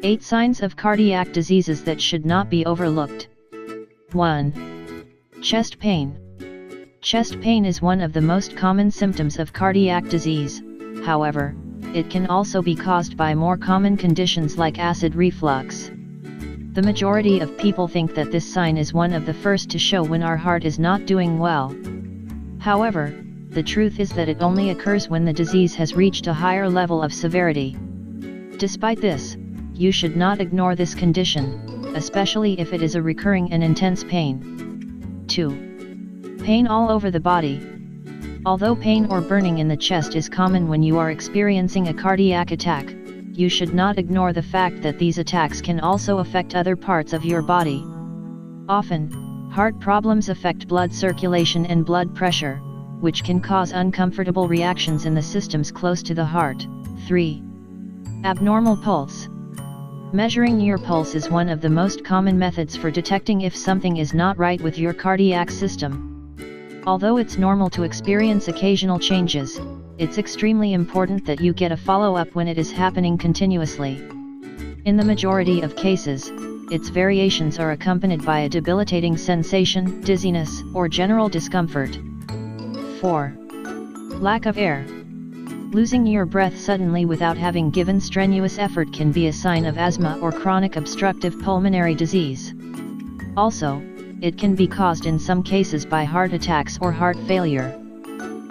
8 signs of cardiac diseases that should not be overlooked. 1. Chest pain. Chest pain is one of the most common symptoms of cardiac disease. However, it can also be caused by more common conditions like acid reflux. The majority of people think that this sign is one of the first to show when our heart is not doing well. However, the truth is that it only occurs when the disease has reached a higher level of severity. Despite this, you should not ignore this condition, especially if it is a recurring and intense pain. 2. Pain all over the body. Although pain or burning in the chest is common when you are experiencing a cardiac attack, you should not ignore the fact that these attacks can also affect other parts of your body. Often, heart problems affect blood circulation and blood pressure, which can cause uncomfortable reactions in the systems close to the heart. 3. Abnormal pulse. Measuring your pulse is one of the most common methods for detecting if something is not right with your cardiac system. Although it's normal to experience occasional changes, it's extremely important that you get a follow-up when it is happening continuously. In the majority of cases, its variations are accompanied by a debilitating sensation, dizziness, or general discomfort. 4. Lack of air. Losing your breath suddenly without having given strenuous effort can be a sign of asthma or chronic obstructive pulmonary disease. Also, it can be caused in some cases by heart attacks or heart failure.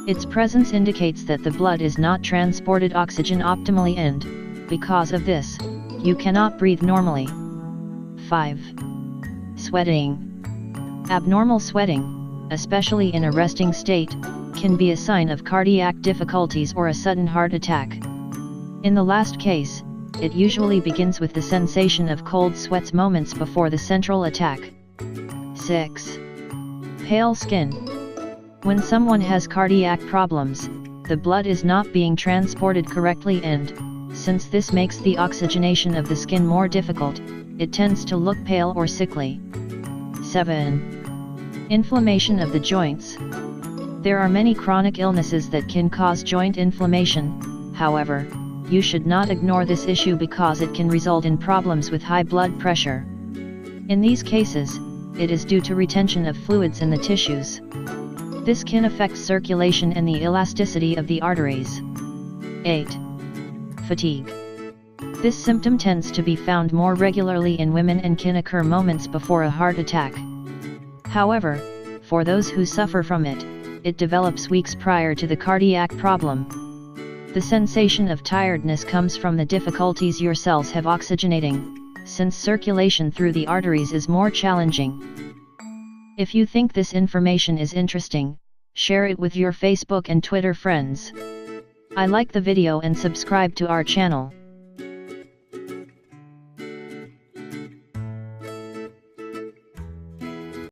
Its presence indicates that the blood is not transported oxygen optimally and, because of this, you cannot breathe normally. 5. Sweating. Abnormal sweating, especially in a resting state, can be a sign of cardiac difficulties or a sudden heart attack. In the last case, it usually begins with the sensation of cold sweats moments before the central attack. 6. Pale skin. When someone has cardiac problems, the blood is not being transported correctly and, since this makes the oxygenation of the skin more difficult, it tends to look pale or sickly. 7. Inflammation of the joints. There are many chronic illnesses that can cause joint inflammation. However, you should not ignore this issue because it can result in problems with high blood pressure. In these cases, it is due to retention of fluids in the tissues. This can affect circulation and the elasticity of the arteries. 8. Fatigue. This symptom tends to be found more regularly in women and can occur moments before a heart attack. However, for those who suffer from it, it develops weeks prior to the cardiac problem. The sensation of tiredness comes from the difficulties your cells have oxygenating, since circulation through the arteries is more challenging. If you think this information is interesting, share it with your Facebook and Twitter friends. I like the video and subscribe to our channel.